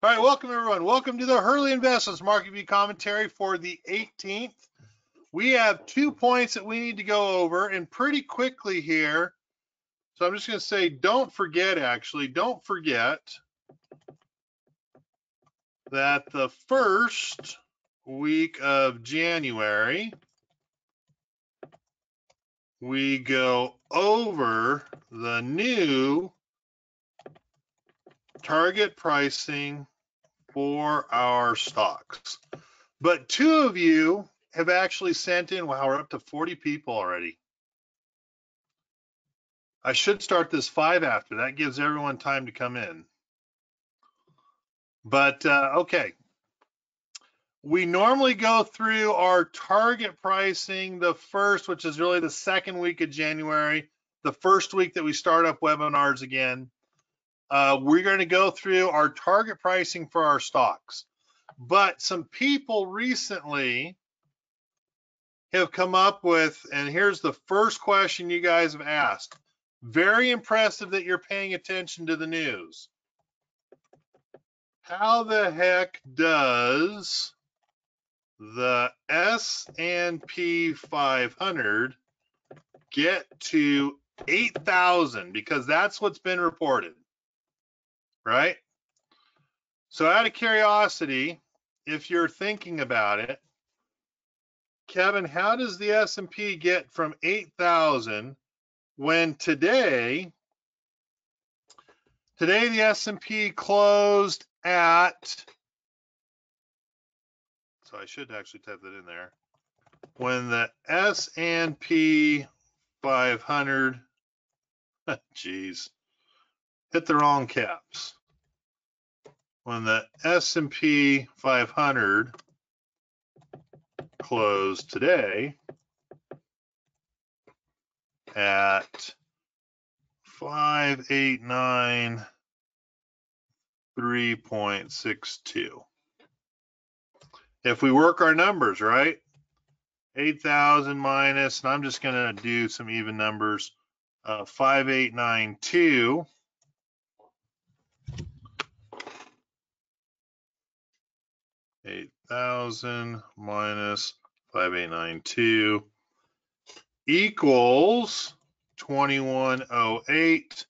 All right, welcome everyone. Welcome to the Hurley Investments Market View Commentary for the 18th. We have 2 points that we need to go over and pretty quickly here. So I'm just going to say, don't forget that the first week of January, we go over the new target pricing for our stocks. But 2 of you have actually sent in, wow, we're up to 40 people already. I should start this 5 after. That gives everyone time to come in. But okay. We normally go through our target pricing the first, which is really the second week of January, the first week that we start up webinars again. We're going to go through our target pricing for our stocks. But some people recently have come up with, and here's the first question you guys have asked. Very impressive that you're paying attention to the news. How the heck does the S&P 500 get to 8,000? Because that's what's been reported, right? So out of curiosity, if you're thinking about it, Kevin, how does the S&P get from 8,000 when today the S&P closed at, so I should actually type that in there, when the S&P 500, geez, hit the wrong caps. When the S&P 500 closed today at 589.3.62. If we work our numbers, right? 8,000 minus, and I'm just going to do some even numbers, 5892. 8,000 minus 5892 equals 2108.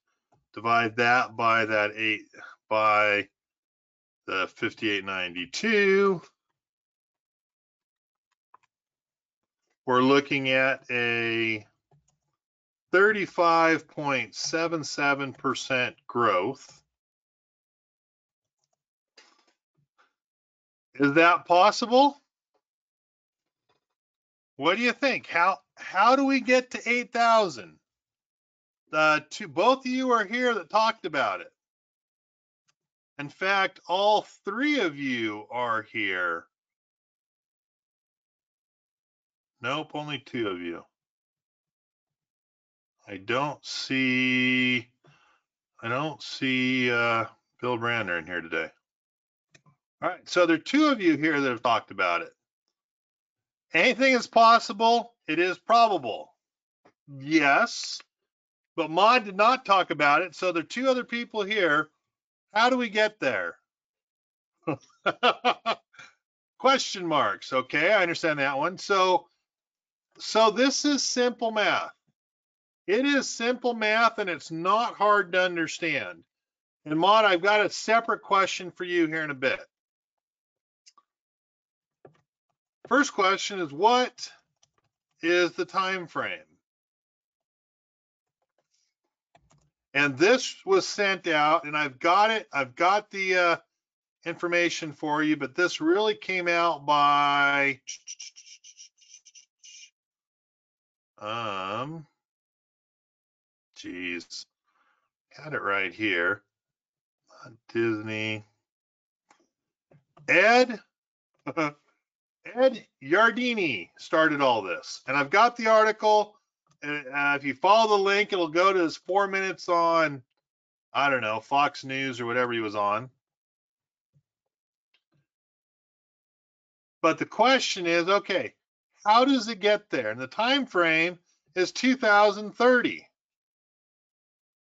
Divide that by that 8 by the 5892. We're looking at a 35.77% growth. Is that possible? What do you think? How do we get to 8,000? Both of you are here that talked about it. In fact, all 3 of you are here. Nope, only 2 of you. I don't see Bill Brander in here today. All right, so there are 2 of you here that have talked about it. Anything is possible. It is probable. Yes, but Maud did not talk about it. So there are 2 other people here. How do we get there? Question marks. Okay, I understand that one. So this is simple math. It is simple math, and it's not hard to understand. And Maud, I've got a separate question for you here in a bit. First question is, what is the time frame? And this was sent out, and I've got it. I've got the information for you, but this really came out by geez, got it right here. Disney. Ed Yardeni started all this, and I've got the article. If you follow the link, it'll go to his 4 minutes on, I don't know, Fox News or whatever he was on. But the question is, okay, how does it get there? And the time frame is 2030,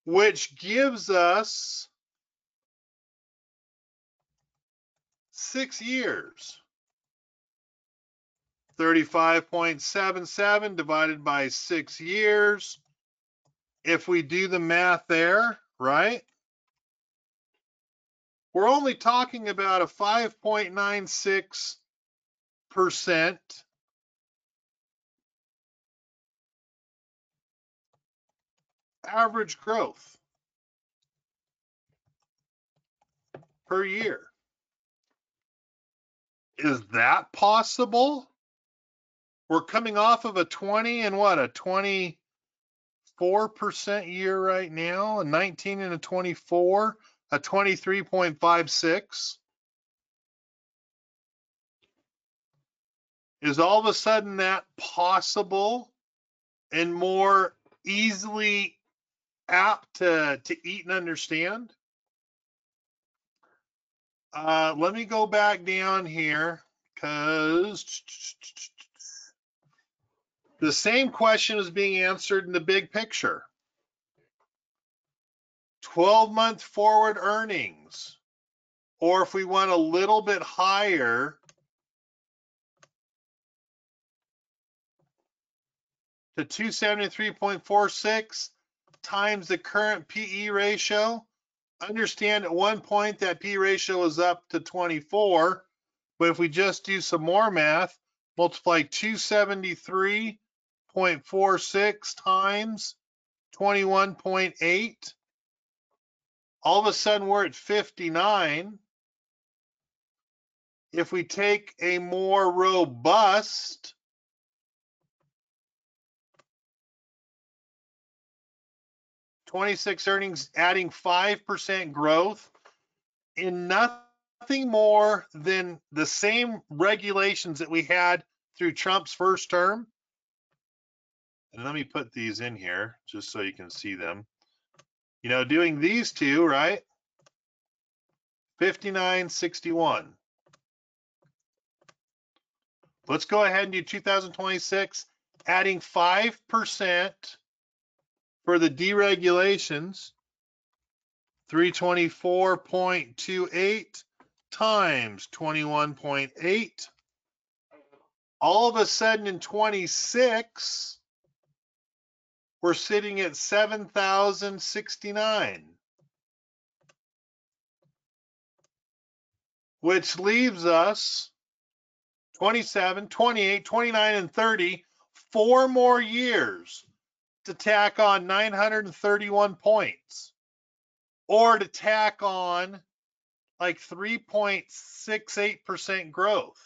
which gives us 6 years. 35.77 divided by 6 years. If we do the math there, right? We're only talking about a 5.96% average growth per year. Is that possible? We're coming off of a 20 and what, a 24% year right now, a 19 and a 24, a 23.56. Is all of a sudden that possible and more easily apt to eat and understand? Let me go back down here because the same question is being answered in the big picture. 12-month forward earnings, or if we went a little bit higher to 273.46 times the current PE ratio. Understand at one point that P ratio is up to 24, but if we just do some more math, multiply 273.46 times 21.8, all of a sudden we're at 59. If we take a more robust '26 earnings, adding 5% growth in nothing more than the same regulations that we had through Trump's first term. And let me put these in here just so you can see them. You know, doing these two, right? 59.61. Let's go ahead and do 2026, adding 5% for the deregulations. 324.28 times 21.8. All of a sudden in 26, we're sitting at 7,069, which leaves us 27, 28, 29, and 30, 4 more years to tack on 931 points, or to tack on like 3.68% growth.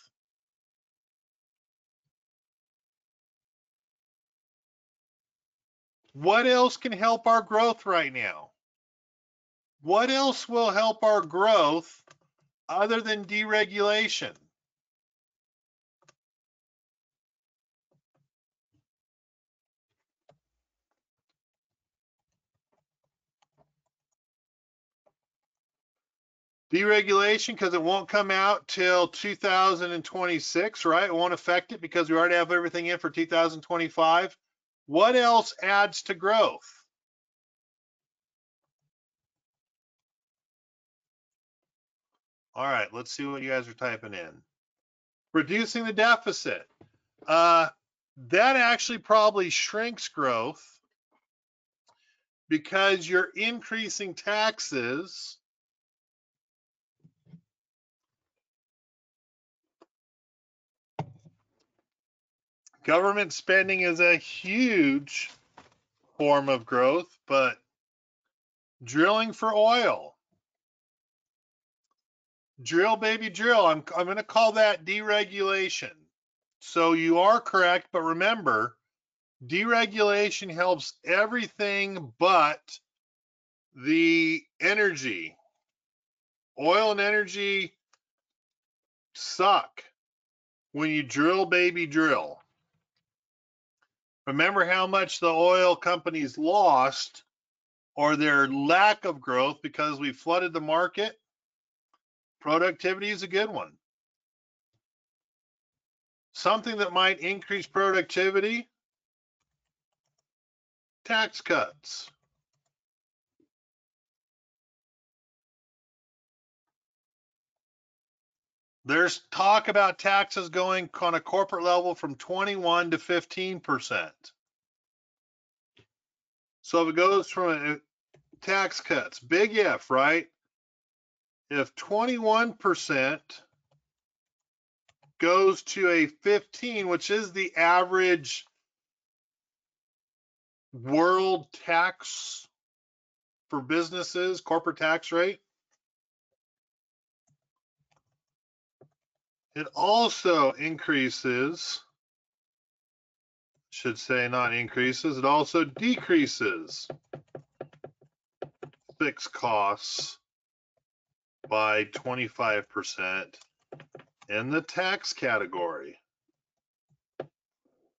What else can help our growth right now? What else will help our growth other than deregulation? Deregulation, because it won't come out till 2026, right? It won't affect it because we already have everything in for 2025. What else adds to growth? All right, let's see what you guys are typing in. Reducing the deficit. That actually probably shrinks growth because you're increasing taxes. Government spending is a huge form of growth, but drilling for oil. Drill, baby, drill. I'm going to call that deregulation. So you are correct, but remember, deregulation helps everything but the energy. Oil and energy suck when you drill, baby, drill. Remember how much the oil companies lost or their lack of growth because we flooded the market? Productivity is a good one. Something that might increase productivity, tax cuts. There's talk about taxes going on a corporate level from 21 to 15%. So if it goes from tax cuts, big if, right? If 21% goes to a 15, which is the average world tax for businesses, corporate tax rate, it also increases, should say not increases, it also decreases fixed costs by 25% in the tax category.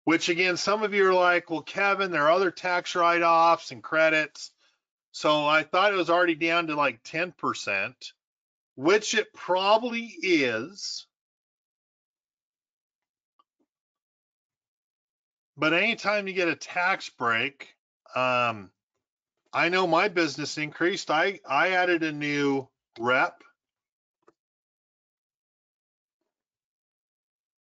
Which again, some of you are like, well, Kevin, there are other tax write-offs and credits. So I thought it was already down to like 10%, which it probably is. But anytime you get a tax break, I know my business increased. I added a new rep.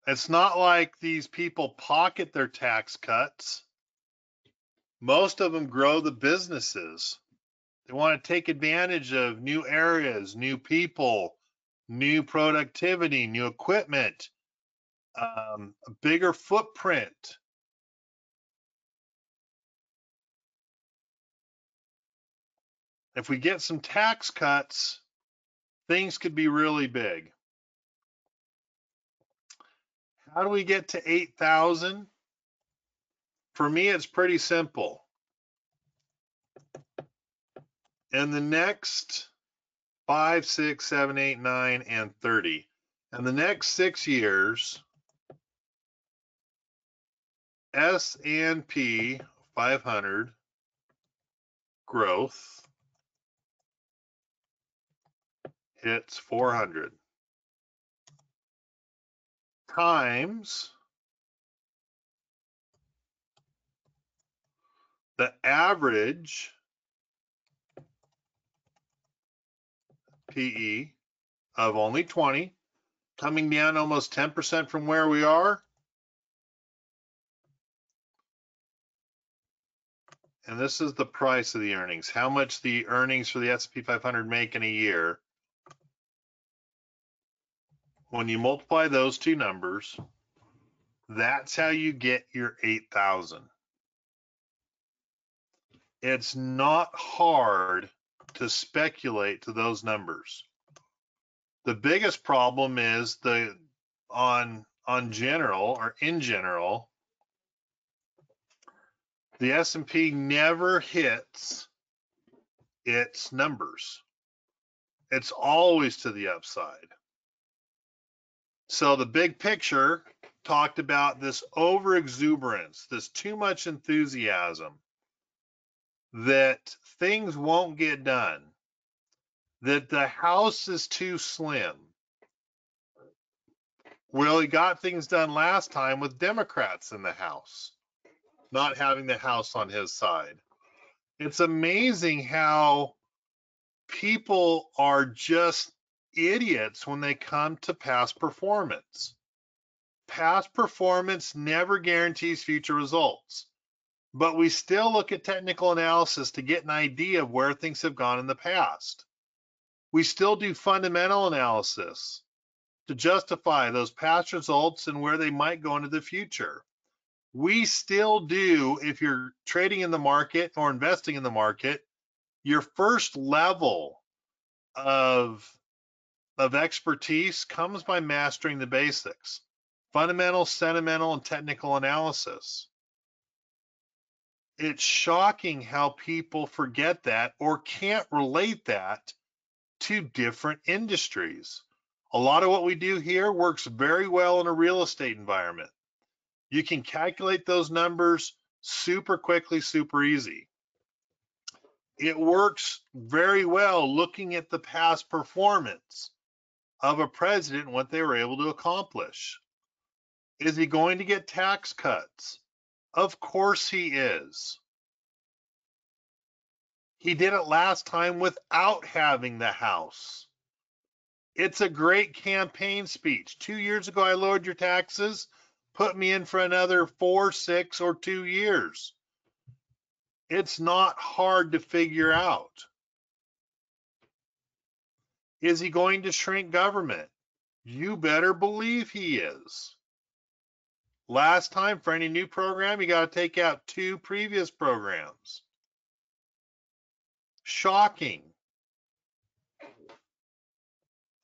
It's not like these people pocket their tax cuts. Most of them grow the businesses. They want to take advantage of new areas, new people, new productivity, new equipment, a bigger footprint. If we get some tax cuts, things could be really big. How do we get to 8,000? For me, it's pretty simple. In the next 5, 6, 7, 8, 9, and 30, in the next 6 years, S&P 500 growth hits 400 times the average PE of only 20, coming down almost 10% from where we are. And this is the price of the earnings, how much the earnings for the S&P 500 make in a year. When you multiply those two numbers, that's how you get your 8,000. It's not hard to speculate to those numbers. The biggest problem is in general, the S&P never hits its numbers. It's always to the upside. So the big picture talked about this overexuberance, this too much enthusiasm, that things won't get done, that the house is too slim. Well, he got things done last time with Democrats in the House, not having the House on his side. It's amazing how people are just idiots when they come to past performance. Past performance never guarantees future results, but we still look at technical analysis to get an idea of where things have gone in the past. We still do fundamental analysis to justify those past results and where they might go into the future. We still do, if you're trading in the market or investing in the market, your first level of expertise comes by mastering the basics: fundamental, sentimental, and technical analysis. It's shocking how people forget that or can't relate that to different industries. A lot of what we do here works very well in a real estate environment. You can calculate those numbers super quickly, super easy. It works very well looking at the past performance of a president and what they were able to accomplish. Is he going to get tax cuts? Of course he is. He did it last time without having the House. It's a great campaign speech. 2 years ago, I lowered your taxes, put me in for another 4, 6, or 2 years. It's not hard to figure out. Is he going to shrink government? You better believe he is. Last time, for any new program, you got to take out 2 previous programs. Shocking.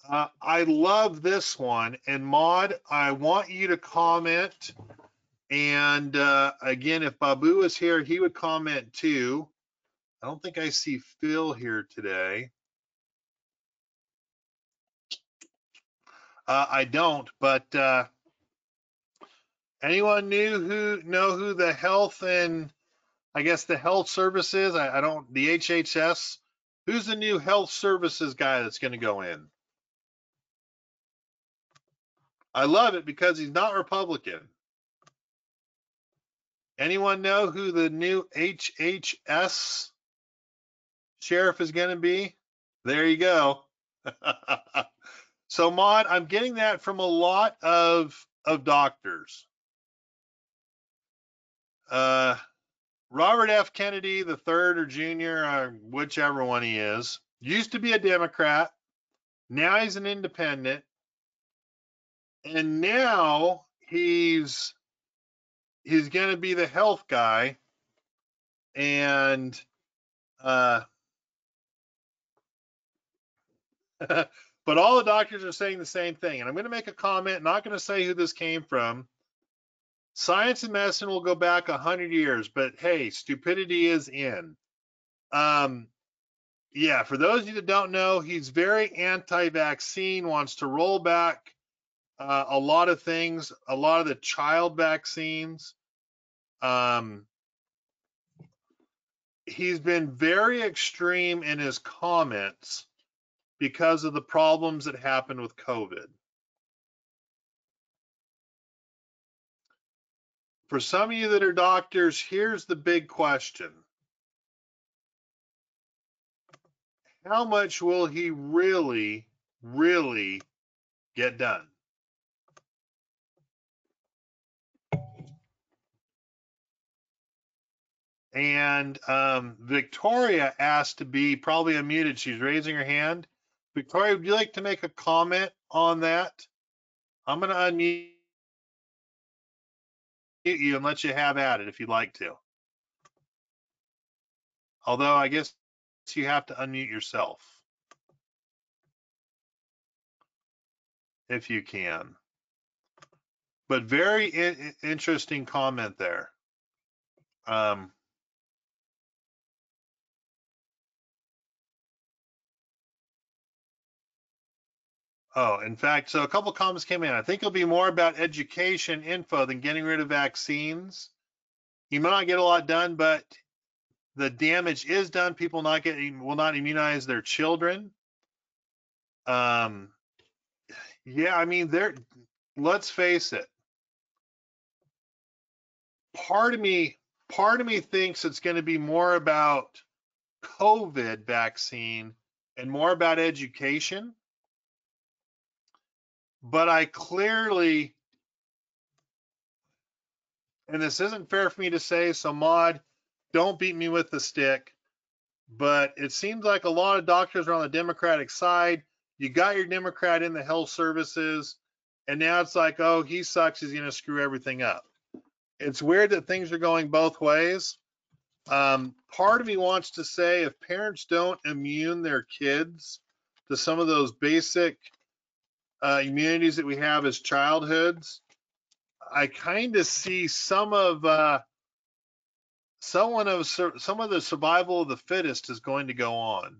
I love this one. And Maud, I want you to comment. And again, if Babu was here, he would comment too. I don't think I see Phil here today. I don't, but anyone know who the health and I guess the health services? I don't, the HHS. Who's the new health services guy that's going to go in? I love it because he's not Republican. Anyone know who the new HHS sheriff is going to be? There you go. So, Maud, I'm getting that from a lot of doctors. Robert F. Kennedy, the third or junior, or whichever one he is, used to be a Democrat. Now he's an independent. And now he's going to be the health guy. And but all the doctors are saying the same thing. And I'm going to make a comment, not going to say who this came from. Science and medicine will go back 100 years, but hey, stupidity is in. Yeah, for those of you that don't know, he's very anti-vaccine, wants to roll back a lot of things, a lot of the child vaccines. He's been very extreme in his comments because of the problems that happened with COVID. For some of you that are doctors, here's the big question. How much will he really, really get done? And Victoria asked to be probably unmuted. She's raising her hand. Victoria, would you like to make a comment on that? I'm going to unmute you and let you have at it if you'd like to. Although I guess you have to unmute yourself if you can. But very interesting comment there. Oh, in fact, so a couple comments came in. I think it'll be more about education info than getting rid of vaccines. You might not get a lot done, but the damage is done. People will not immunize their children. Yeah, I mean, let's face it. Part of me thinks it's going to be more about COVID vaccine and more about education. But I clearly, and this isn't fair for me to say, so Maud, don't beat me with the stick, but it seems like a lot of doctors are on the Democratic side. You got your Democrat in the health services, and now it's like, oh, he sucks, he's going to screw everything up. It's weird that things are going both ways. Part of me wants to say if parents don't immune their kids to some of those basic immunities that we have as childhoods, I kind of see some of the survival of the fittest is going to go on.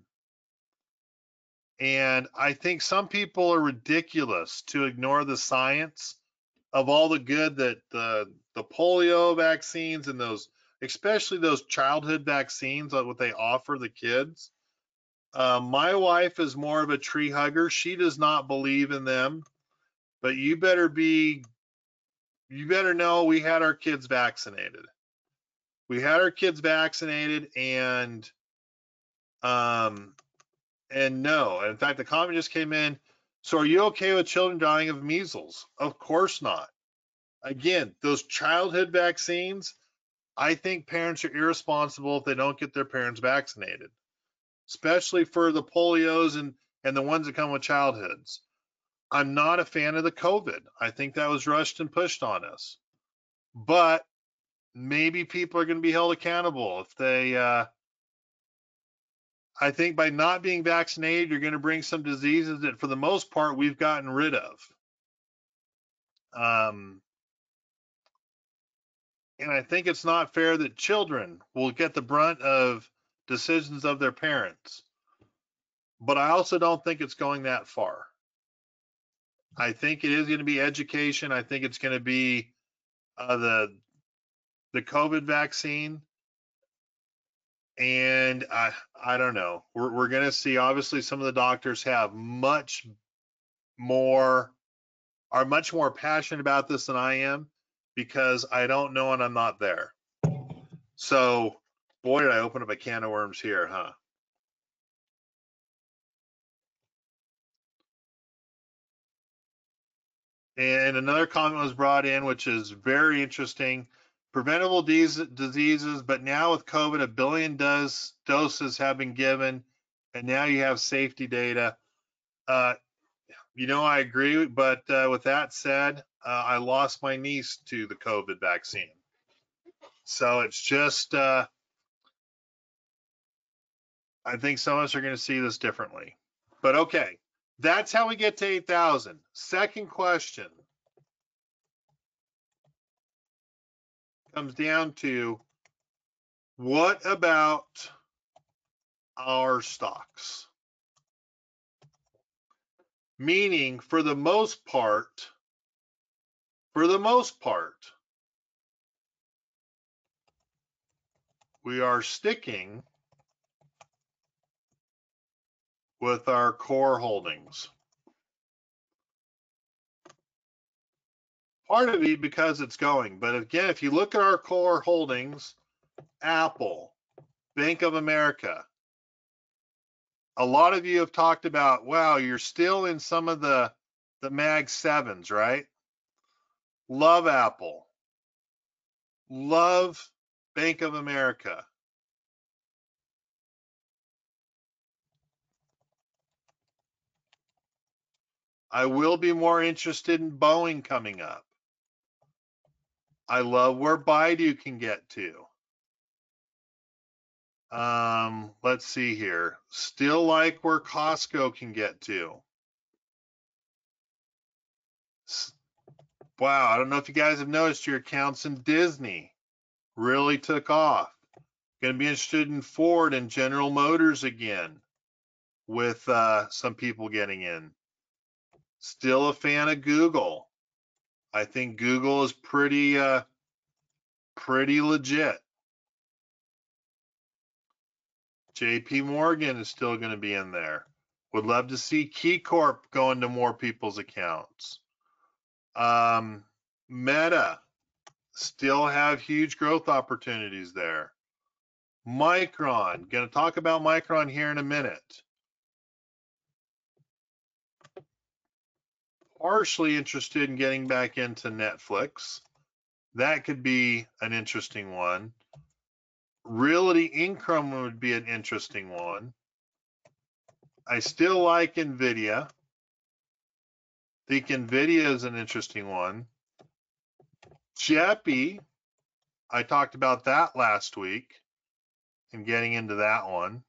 And I think some people are ridiculous to ignore the science of all the good that the polio vaccines and those, especially those childhood vaccines, like what they offer the kids. My wife is more of a tree hugger. She does not believe in them, but you better know we had our kids vaccinated. We had our kids vaccinated, and no. In fact, the comment just came in. So are you okay with children dying of measles? Of course not. Again, those childhood vaccines, I think parents are irresponsible if they don't get their parents vaccinated, especially for the polios and the ones that come with childhoods. I'm not a fan of the COVID. I think that was rushed and pushed on us. But maybe people are going to be held accountable if they, I think by not being vaccinated, you're going to bring some diseases that for the most part we've gotten rid of. And I think it's not fair that children will get the brunt of decisions of their parents. But I also don't think it's going that far. I think it is going to be education. I think it's going to be the COVID vaccine. And I don't know. We're going to see, obviously, some of the doctors have much more passionate about this than I am, because I don't know and I'm not there. So, boy, did I open up a can of worms here, huh? And another comment was brought in, which is very interesting. Preventable diseases, but now with COVID, 1 billion doses have been given, and now you have safety data. I agree, but with that said, I lost my niece to the COVID vaccine. So it's just, I think some of us are going to see this differently. But okay, that's how we get to 8,000. Second question comes down to, what about our stocks? Meaning, for the most part, we are sticking with our core holdings. Part of it because it's going, but again, if you look at our core holdings, Apple, Bank of America, a lot of you have talked about, wow, you're still in some of the Mag 7s, right? Love Apple. Love Bank of America. I will be more interested in Boeing coming up. I love where Baidu can get to. Let's see here. Still like where Costco can get to. Wow, I don't know if you guys have noticed your accounts in Disney really took off. Going to be interested in Ford and General Motors again, with some people getting in. Still a fan of Google. I think Google is pretty legit. JP Morgan is still going to be in there. Would love to see KeyCorp go into more people's accounts. Meta, still have huge growth opportunities there. Micron, going to talk about Micron here in a minute. Partially interested in getting back into Netflix. That could be an interesting one. Realty Income would be an interesting one. I still like NVIDIA. Think NVIDIA is an interesting one. JEPI, I talked about that last week and getting into that one.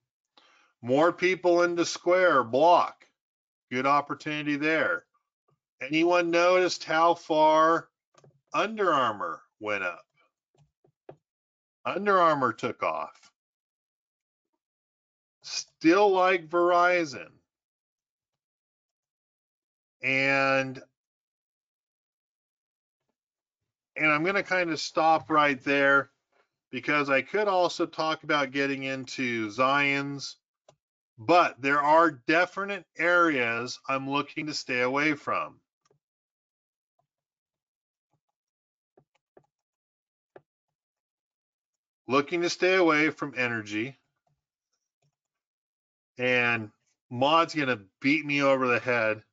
More people into Square, Block. Good opportunity there. Anyone noticed how far Under Armour went up? Under Armour took off. Still like Verizon. And I'm going to kind of stop right there, because I could also talk about getting into Zions, but there are definite areas I'm looking to stay away from. Looking to stay away from energy. And Maud's going to beat me over the head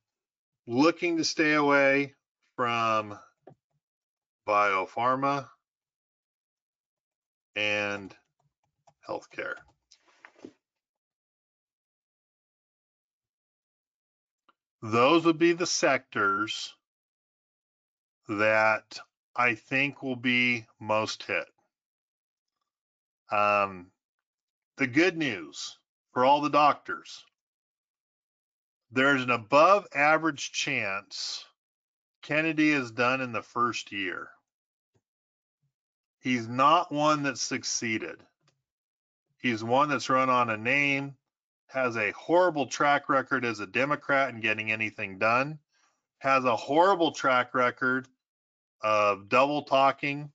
looking to stay away from biopharma and healthcare. Those would be the sectors that I think will be most hit. The good news for all the doctors, there's an above average chance Kennedy is done in the first year. He's not one that succeeded. He's one that's run on a name, has a horrible track record as a Democrat in getting anything done, has a horrible track record of double talking.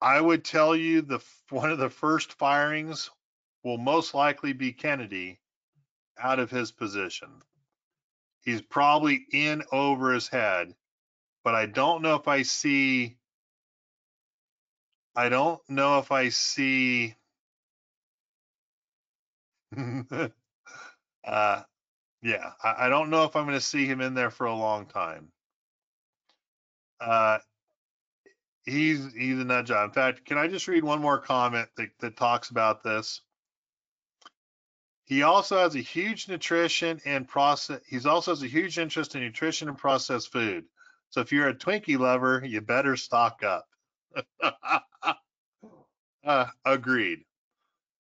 I would tell you one of the first firings will most likely be Kennedy out of his position. He's probably in over his head, but I don't know if I see yeah, I don't know if I'm going to see him in there for a long time. He's a nut job. In fact, can I just read one more comment that talks about this? He also has a huge nutrition and process. He also has a huge interest in nutrition and processed food. So if you're a Twinkie lover, you better stock up. Agreed.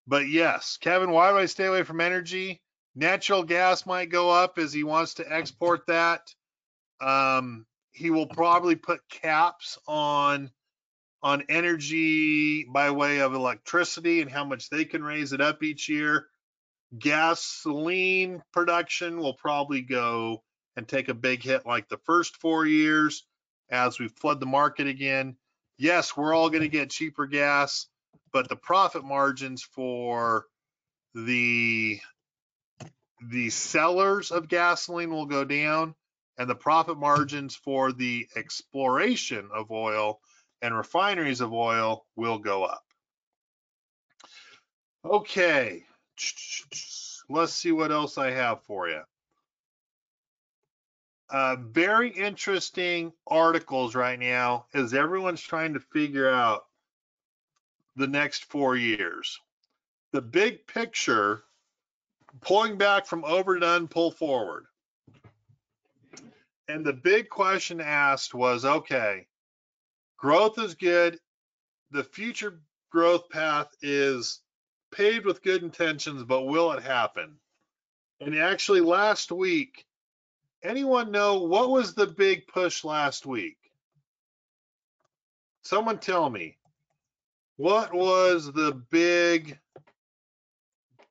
But yes, Kevin, why do I stay away from energy? Natural gas might go up as he wants to export that. He will probably put caps on energy by way of electricity and how much they can raise it up each year. Gasoline production will probably go and take a big hit like the first 4 years as we flood the market again. Yes, we're all going to get cheaper gas, but the profit margins for the sellers of gasoline will go down, and the profit margins for the exploration of oil and refineries of oil will go up. Okay, let's see what else I have for you. Very interesting articles right now as everyone's trying to figure out the next 4 years. The big picture, pulling back from overdone, pull forward. And the big question asked was, okay, growth is good. The future growth path is paved with good intentions, but will it happen? And actually last week, anyone know what was the big push last week? Someone tell me. What was the big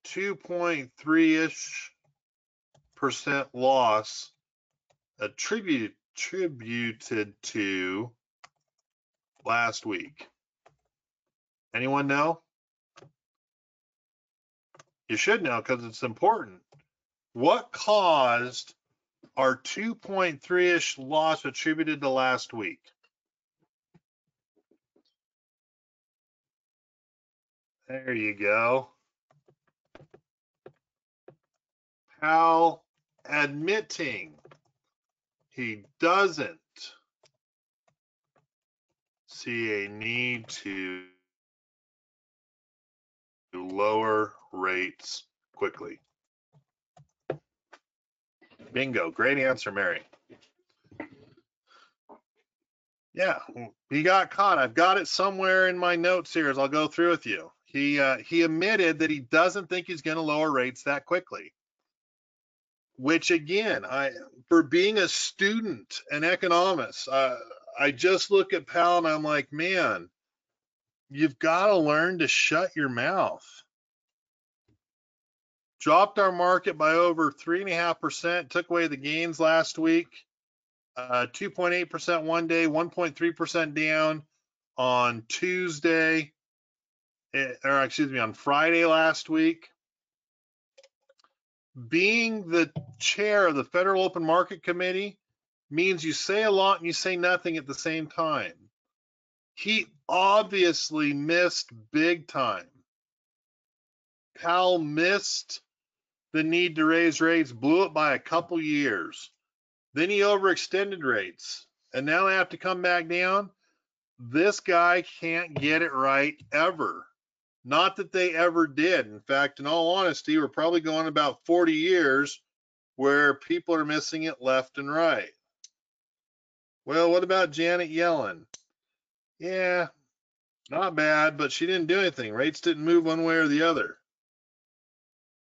2.3-ish% loss attributed to last week? Anyone know? You should know because it's important. What caused our 2.3-ish loss attributed to last week? There you go. Powell admitting he doesn't see a need to lower rates quickly. Bingo. Great answer, Mary. Yeah, he got caught. I've got it somewhere in my notes here as I'll go through with you. He admitted that he doesn't think he's going to lower rates that quickly. Which again, for being a student, an economist, I just look at Powell and I'm like, man, you've got to learn to shut your mouth. Dropped our market by over 3.5%, took away the gains last week. 2.8% one day, 1.3% down on Tuesday, or excuse me, on Friday last week. Being the chair of the Federal Open Market Committee means you say a lot and you say nothing at the same time. He obviously missed big time. Powell missed the need to raise rates, blew it by a couple years. Then he overextended rates, and now they have to come back down. This guy can't get it right ever. Not that they ever did. In fact, in all honesty, we're probably going about 40 years where people are missing it left and right. Well, what about Janet Yellen? Yeah, not bad, but she didn't do anything. Rates didn't move one way or the other.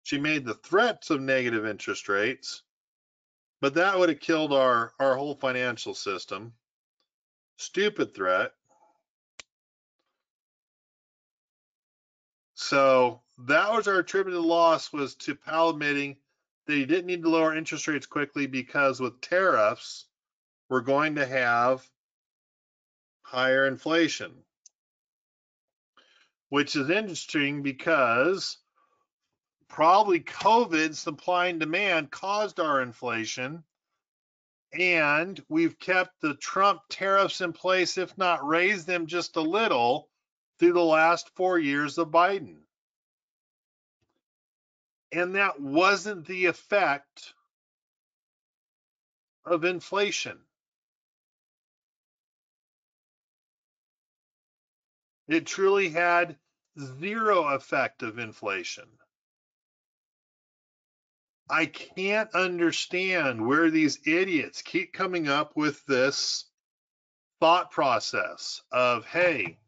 She made the threats of negative interest rates, but that would have killed our whole financial system. Stupid threat. So that was our attributed loss, was to Powell admitting that he didn't need to lower interest rates quickly because with tariffs, we're going to have higher inflation, which is interesting because probably COVID, supply and demand, caused our inflation, and we've kept the Trump tariffs in place, if not raised them just a little, through the last 4 years of Biden. And that wasn't the effect of inflation. It truly had zero effect of inflation. I can't understand where these idiots keep coming up with this thought process of, hey,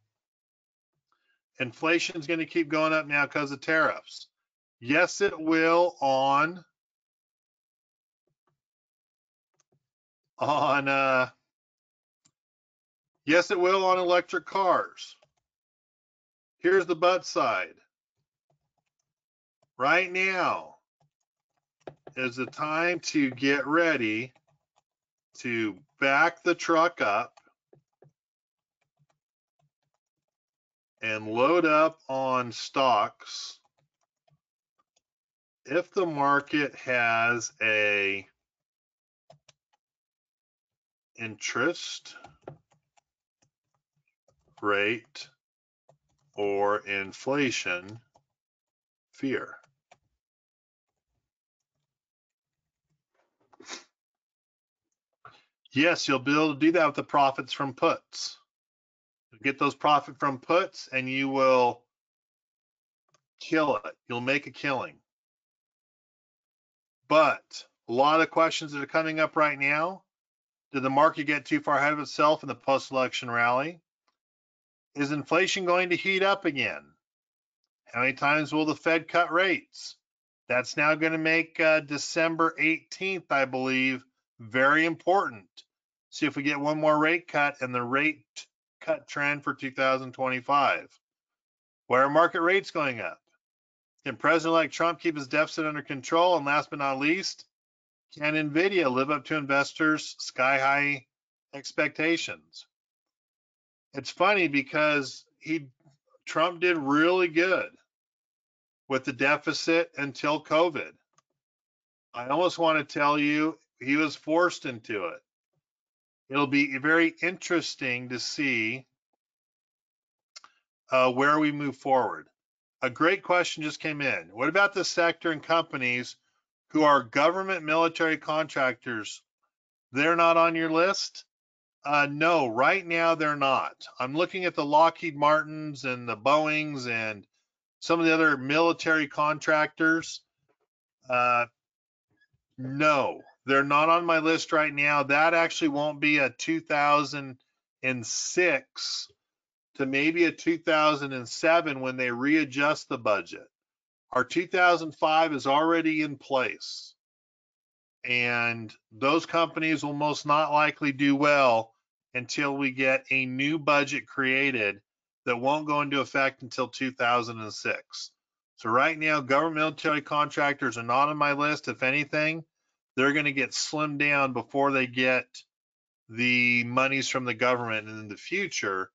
inflation's going to keep going up now because of tariffs. Yes, it will on yes, it will on electric cars. Here's the but side. Right now is the time to get ready to back the truck up and load up on stocks if the market has a interest rate or inflation fear. Yes, you'll be able to do that with the profits from puts. Get those profit from puts and you will kill it. You'll make a killing. But a lot of questions that are coming up right now. Did the market get too far ahead of itself in the post-election rally? Is inflation going to heat up again? How many times will the Fed cut rates? That's now going to make December 18th, I believe, very important. See if we get one more rate cut and the rate cut trend for 2025. Where are market rates going up? Can President-elect Trump keep his deficit under control? And last but not least, can NVIDIA live up to investors' sky-high expectations? It's funny because Trump did really good with the deficit until COVID. I almost want to tell you he was forced into it. It'll be very interesting to see where we move forward. A great question just came in. What about the sector and companies who are government military contractors? They're not on your list? No, right now they're not. I'm looking at the Lockheed Martins and the Boeings and some of the other military contractors. No, they're not on my list right now. That actually won't be a 2006 to maybe a 2007 when they readjust the budget. Our 2005 is already in place. And those companies will most not likely do well until we get a new budget created that won't go into effect until 2006. So right now, government military contractors are not on my list. If anything, they're going to get slimmed down before they get the monies from the government in the future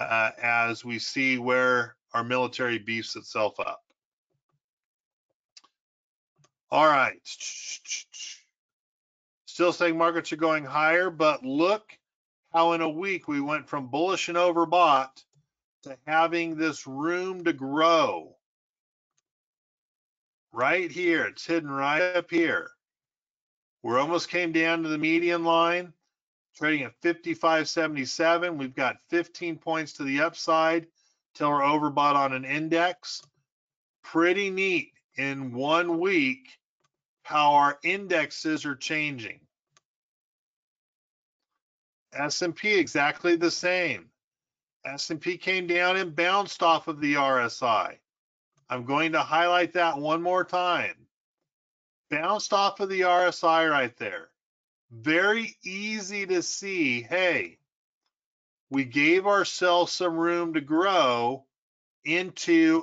as we see where our military beefs itself up. All right. Still saying markets are going higher, but look how in a week we went from bullish and overbought to having this room to grow. right here. It's hidden right up here. We're almost came down to the median line, trading at 55.77. We've got 15 points to the upside till we're overbought on an index. Pretty neat in 1 week how our indexes are changing. S&P exactly the same. S&P came down and bounced off of the RSI. I'm going to highlight that one more time. Bounced off of the RSI right there. Very easy to see, hey, we gave ourselves some room to grow into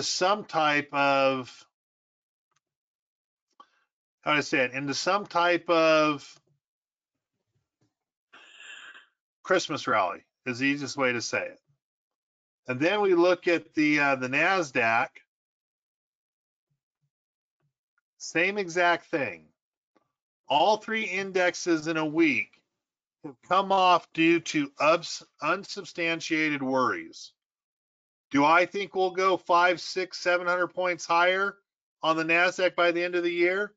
some type of, how do I say it, into some type of Christmas rally is the easiest way to say it. And then we look at the NASDAQ, same exact thing. All 3 indexes in a week have come off due to unsubstantiated worries. Do I think we'll go 500, 600, 700 points higher on the NASDAQ by the end of the year?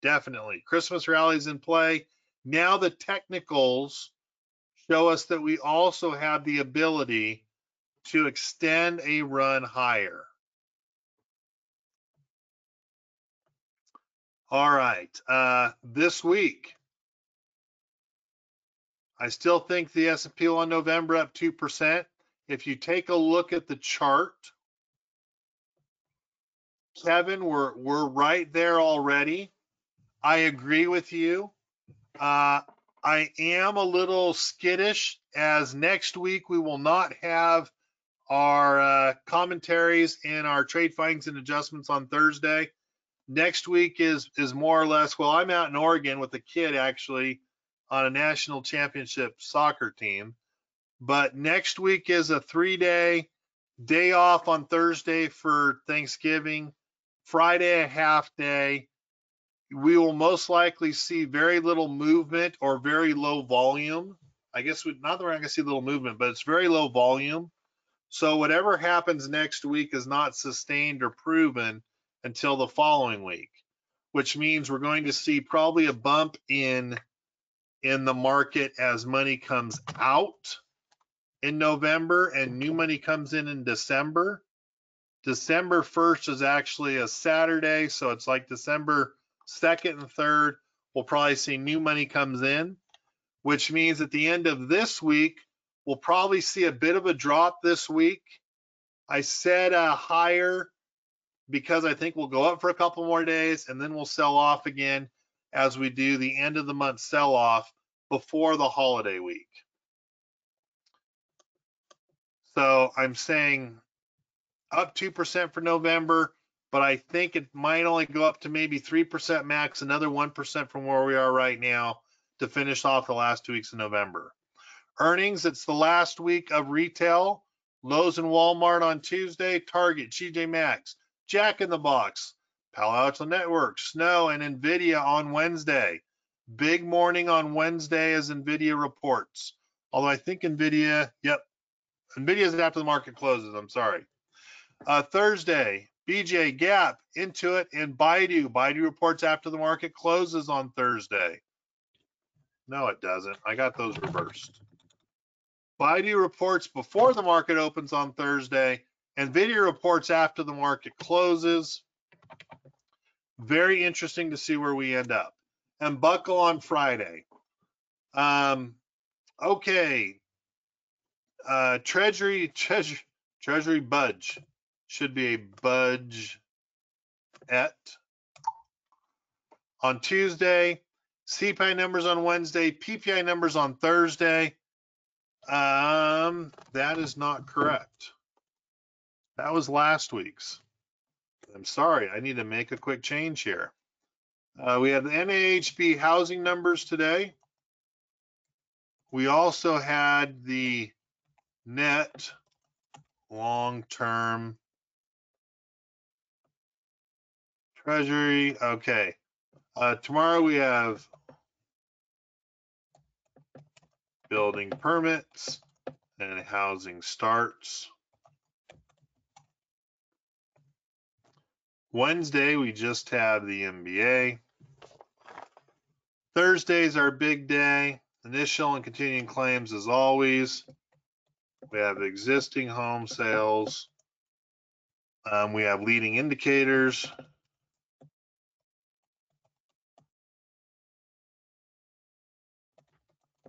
Definitely. Christmas rallies in play. Now the technicals show us that we also have the ability to extend a run higher. All right. This week, I still think the S&P on November up 2%. If you take a look at the chart, Kevin, we're right there already. I agree with you. I am a little skittish as next week we will not have our commentaries and our trade findings and adjustments on Thursday. Next week is more or less, well, I'm out in Oregon with a kid actually on a national championship soccer team. But next week is a 3-day day off on Thursday for Thanksgiving, Friday a half day. We will most likely see very little movement or very low volume. I guess not that we're not going to see little movement, but it's very low volume. So whatever happens next week is not sustained or proven until the following week, which means we're going to see probably a bump in the market as money comes out in November and new money comes in December. December 1st is actually a Saturday, so it's like December 2nd and 3rd, we'll probably see new money comes in, which means at the end of this week, we'll probably see a bit of a drop this week. I said higher because I think we'll go up for a couple more days and then we'll sell off again as we do the end of the month sell off before the holiday week. So I'm saying up 2% for November, but I think it might only go up to maybe 3% max, another 1% from where we are right now to finish off the last 2 weeks of November. Earnings, it's the last week of retail. Lowe's and Walmart on Tuesday, Target, TJ Maxx, Jack in the Box, Palo Alto Networks, Snow, and NVIDIA on Wednesday. Big morning on Wednesday as NVIDIA reports. Although I think NVIDIA is after the market closes, I'm sorry. Thursday, BJ, Gap, Intuit, and Baidu. Baidu reports after the market closes on Thursday. No, it doesn't. I got those reversed. Baidu reports before the market opens on Thursday. NVIDIA reports after the market closes. Very interesting to see where we end up. And Buckle on Friday. Okay. Treasury budge. Should be a budge on Tuesday. CPI numbers on Wednesday. PPI numbers on Thursday. That is not correct. That was last week's. I'm sorry, I need to make a quick change here. We have the NAHB housing numbers today. We also had the net long-term treasury. Okay. Tomorrow we have building permits and housing starts. Wednesday, we just have the MBA. Thursday's our big day. Initial and continuing claims as always. We have existing home sales. We have leading indicators.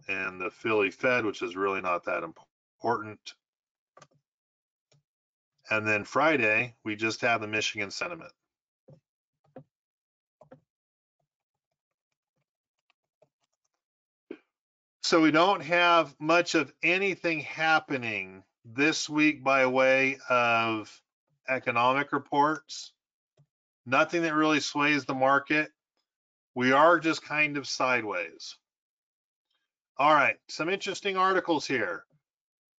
And the Philly Fed, which is really not that important. And then Friday, we just have the Michigan sentiment. So we don't have much of anything happening this week by way of economic reports. Nothing that really sways the market. We are just kind of sideways. All right, some interesting articles here.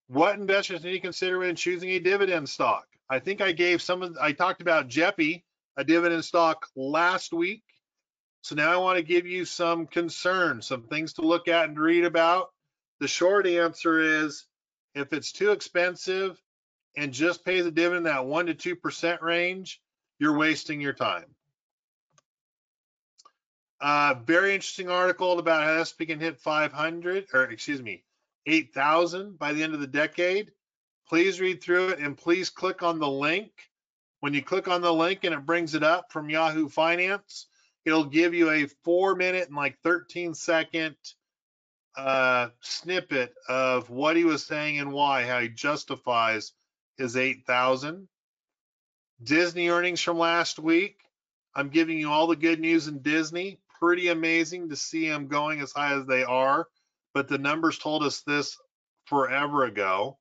What investors need to consider when choosing a dividend stock? I think I talked about JEPI, a dividend stock, last week. So now I want to give you some concerns, some things to look at and read about. The short answer is, if it's too expensive and just pays a dividend that 1 to 2% range, you're wasting your time. Very interesting article about how S&P can hit 8,000 by the end of the decade. Please read through it and please click on the link. When you click on the link and it brings it up from Yahoo Finance, it'll give you a 4-minute and like 13-second snippet of what he was saying and why, how he justifies his 8,000. Disney earnings from last week. I'm giving you all the good news in Disney. Pretty amazing to see them going as high as they are, but the numbers told us this forever ago.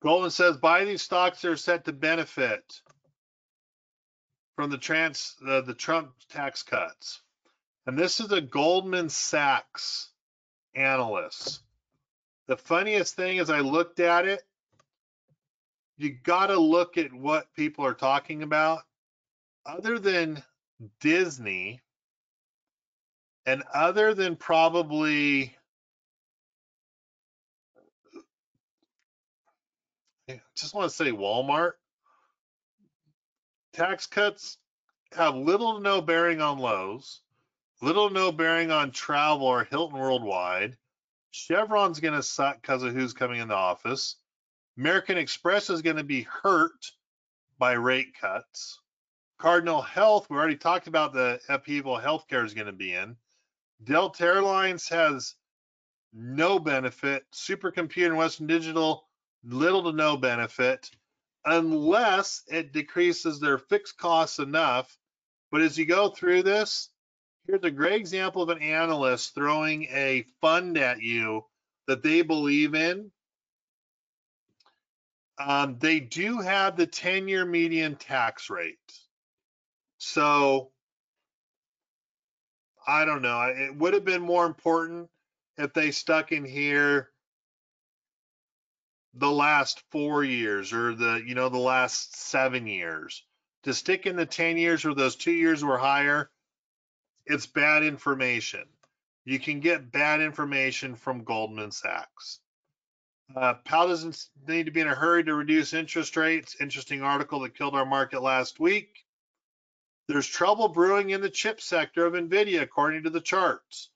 Goldman says buy these stocks that are set to benefit from the Trump tax cuts. And this is a Goldman Sachs analyst. The funniest thing is I looked at it. You got to look at what people are talking about. Other than Disney and other than probably, I just want to say Walmart, tax cuts have little to no bearing on Lowe's, little to no bearing on travel or Hilton Worldwide. Chevron's going to suck because of who's coming in the office. American Express is going to be hurt by rate cuts. Cardinal Health, we already talked about the upheaval healthcare is going to be in. Delta Airlines has no benefit. Supercomputer and Western Digital, little to no benefit, unless it decreases their fixed costs enough. But as you go through this, here's a great example of an analyst throwing a fund at you that they believe in. They do have the 10-year median tax rate. So I don't know. It would have been more important if they stuck in here the last 4 years or the last 7 years. To stick in the 10 years where those 2 years were higher, it's bad information. You can get bad information from Goldman Sachs. Powell doesn't need to be in a hurry to reduce interest rates. Interesting article that killed our market last week. There's trouble brewing in the chip sector of NVIDIA, according to the charts.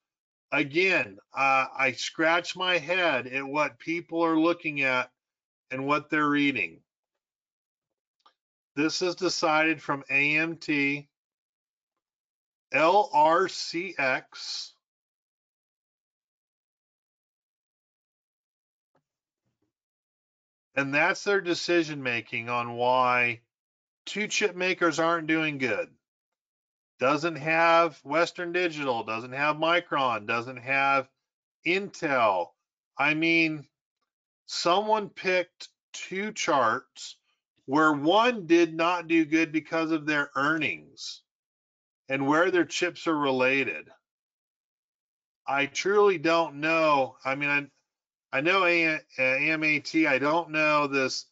Again, I scratch my head at what people are looking at and what they're reading. This is decided from AMT, LRCX, and that's their decision making on why 2 chip makers aren't doing good. Doesn't have Western Digital, doesn't have Micron, doesn't have Intel. I mean, someone picked 2 charts where one did not do good because of their earnings and where their chips are related. I truly don't know. I mean, I know AMAT, I don't know this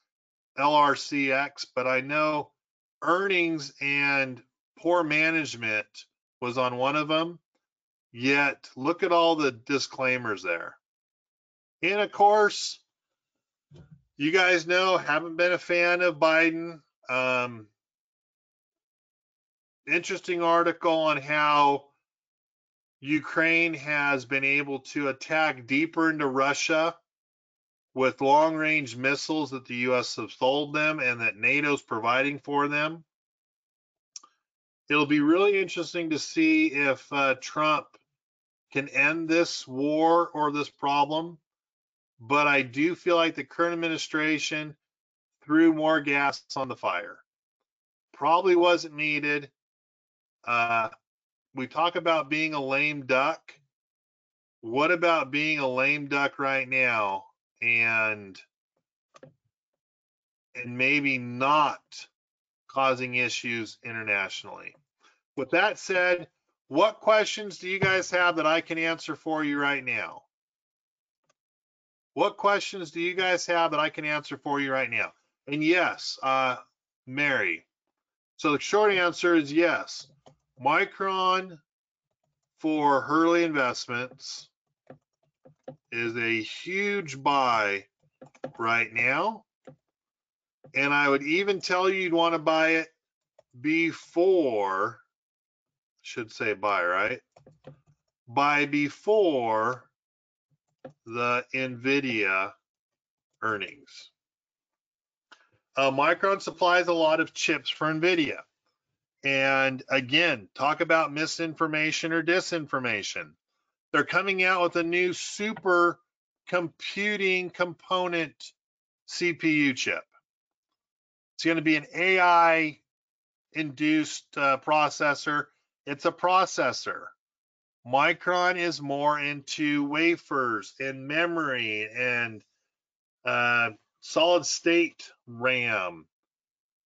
LRCX, but I know earnings and poor management was on one of them. Yet, look at all the disclaimers there. And of course, You guys know, haven't been a fan of Biden. Interesting article on how Ukraine has been able to attack deeper into Russia with long-range missiles that the U.S. have sold them and that NATO's providing for them. It'll be really interesting to see if Trump can end this war or this problem. But I do feel like the current administration threw more gas on the fire. Probably wasn't needed. We talk about being a lame duck. What about being a lame duck right now and maybe not causing issues internationally? With that said, what questions do you guys have that I can answer for you right now? What questions do you guys have that I can answer for you right now? And yes, Mary. So the short answer is yes. Micron for Hurley Investments is a huge buy right now. And I would even tell you you'd want to buy it before, should say buy, right? Buy before the NVIDIA earnings. Micron supplies a lot of chips for NVIDIA. And again, talk about misinformation or disinformation. They're coming out with a new super computing component CPU chip. It's going to be an AI induced processor. It's a processor. Micron is more into wafers and memory and solid state RAM.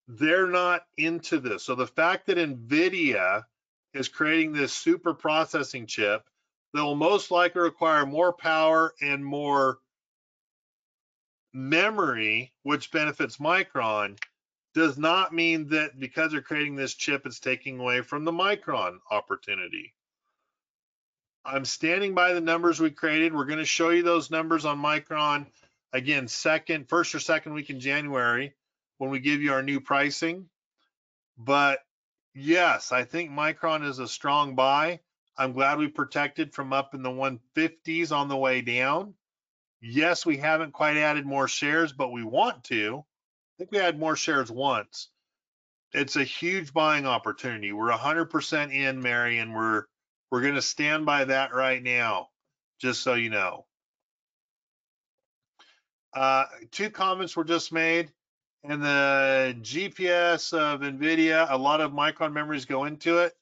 They're not into this. So the fact that NVIDIA is creating this super processing chip that will most likely require more power and more memory, which benefits Micron, does not mean that because they're creating this chip, it's taking away from the Micron opportunity. I'm standing by the numbers we created. We're going to show you those numbers on Micron again, first or second week in January when we give you our new pricing. But yes, I think Micron is a strong buy. I'm glad we protected from up in the 150s on the way down. Yes, we haven't quite added more shares, but we want to. I think we had more shares once. It's a huge buying opportunity. We're 100% in, Mary, and we're going to stand by that right now, just so you know. 2 comments were just made. And the GPS of NVIDIA, a lot of Micron memories go into it.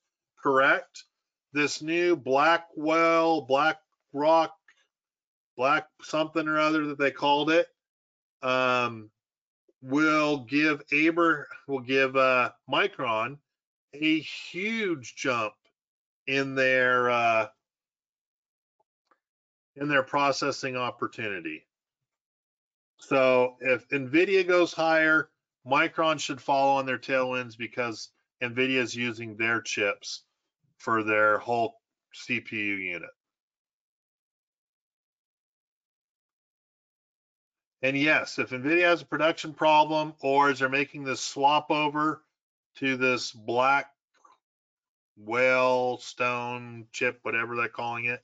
Correct. This new Blackwell, BlackRock, Black something or other that they called it, will give Micron a huge jump in their processing opportunity. So if NVIDIA goes higher, Micron should follow on their tailwinds because NVIDIA is using their chips for their whole CPU unit. And yes, if NVIDIA has a production problem or as they're making this swap over to this Blackwell stone chip, whatever they're calling it,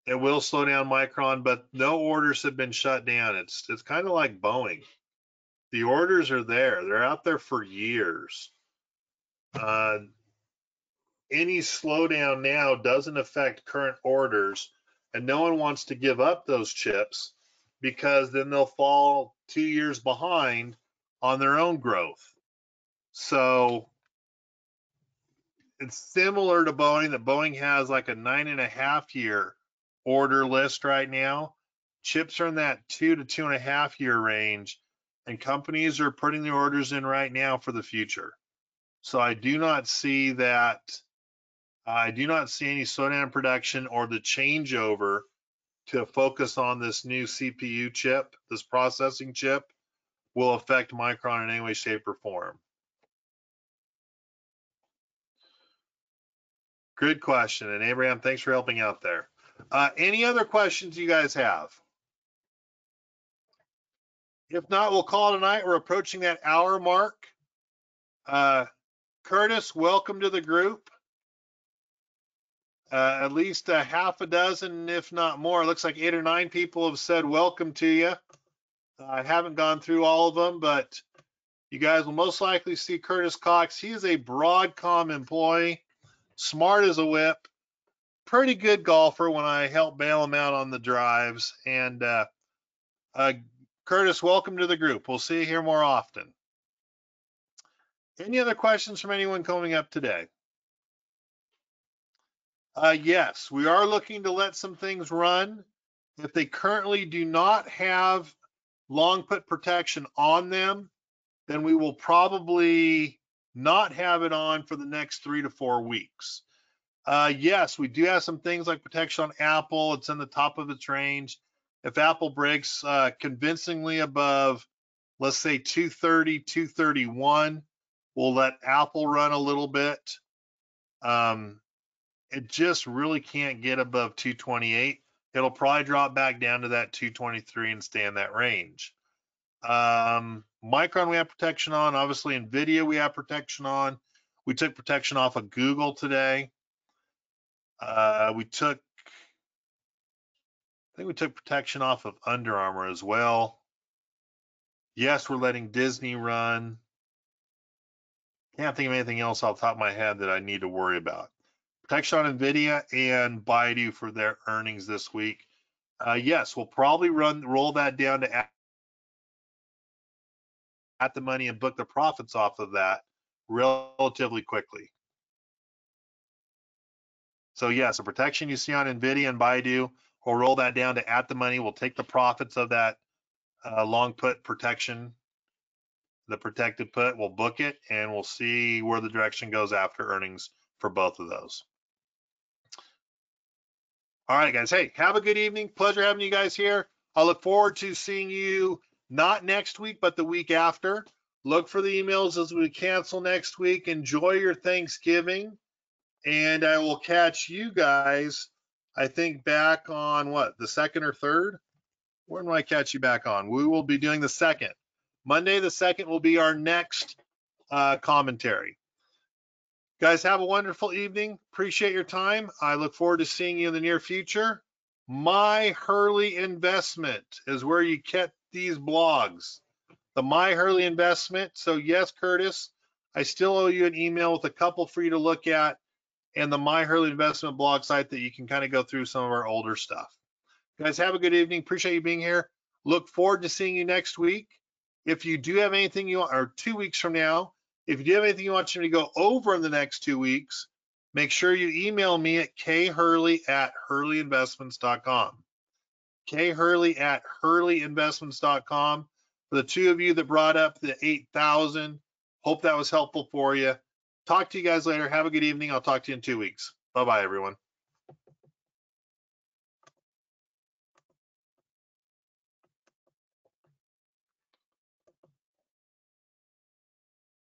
it will slow down Micron, but no orders have been shut down. It's kind of like Boeing. The orders are there. They're out there for years. Any slowdown now doesn't affect current orders, and no one wants to give up those chips because then they'll fall 2 years behind on their own growth. So it's similar to Boeing, that Boeing has like a 9.5 year order list right now. Chips are in that 2 to 2.5 year range, and companies are putting the orders in right now for the future. So I do not see that. I do not see any slowdown in production or the changeover to focus on this new CPU chip, this processing chip, will affect Micron in any way, shape, or form. Good question. And Abraham, thanks for helping out there. Any other questions you guys have? If not, we'll call it a night. We're approaching that hour mark. Curtis, welcome to the group. At least a half a dozen, if not more. It looks like 8 or 9 people have said welcome to you. I haven't gone through all of them, but you guys will most likely see Curtis Cox. He is a Broadcom employee, smart as a whip, pretty good golfer when I help bail him out on the drives. And Curtis, welcome to the group. We'll see you here more often. Any other questions from anyone coming up today? Yes, we are looking to let some things run. If they currently do not have long put protection on them, then we will probably not have it on for the next 3 to 4 weeks. Yes, we do have some things like protection on Apple. It's in the top of its range. If Apple breaks convincingly above, let's say 230, 231, we'll let Apple run a little bit. It just really can't get above 228. It'll probably drop back down to that 223 and stay in that range. Micron we have protection on. Obviously, NVIDIA we have protection on. We took protection off of Google today. I think we took protection off of Under Armour as well. Yes, we're letting Disney run. Can't think of anything else off the top of my head that I need to worry about. Protection on NVIDIA and Baidu for their earnings this week. Yes, we'll probably roll that down to at the money and book the profits off of that relatively quickly. So yes, the protection you see on NVIDIA and Baidu, we'll roll that down to at the money. We'll take the profits of that long put protection, the protected put, we'll book it, and we'll see where the direction goes after earnings for both of those. All right, guys. Hey, have a good evening. Pleasure having you guys here. I look forward to seeing you not next week, but the week after. Look for the emails as we cancel next week. Enjoy your Thanksgiving. And I will catch you guys, I think, back on what, the 2nd or 3rd? When will I catch you back on? We will be doing the 2nd. Monday the 2nd will be our next commentary. Guys, have a wonderful evening. Appreciate your time. I look forward to seeing you in the near future. My Hurley Investment is where you get these blogs. The My Hurley Investment. So yes, Curtis, I still owe you an email with a couple for you to look at, and the My Hurley Investment blog site that you can kind of go through some of our older stuff. Guys, have a good evening. Appreciate you being here. Look forward to seeing you next week. If you do have anything you want, or 2 weeks from now, if you do have anything you want me to go over in the next 2 weeks, make sure you email me at khurley@hurleyinvestments.com. khurley@hurleyinvestments.com. For the 2 of you that brought up the 8,000, hope that was helpful for you. Talk to you guys later. Have a good evening. I'll talk to you in 2 weeks. Bye-bye, everyone.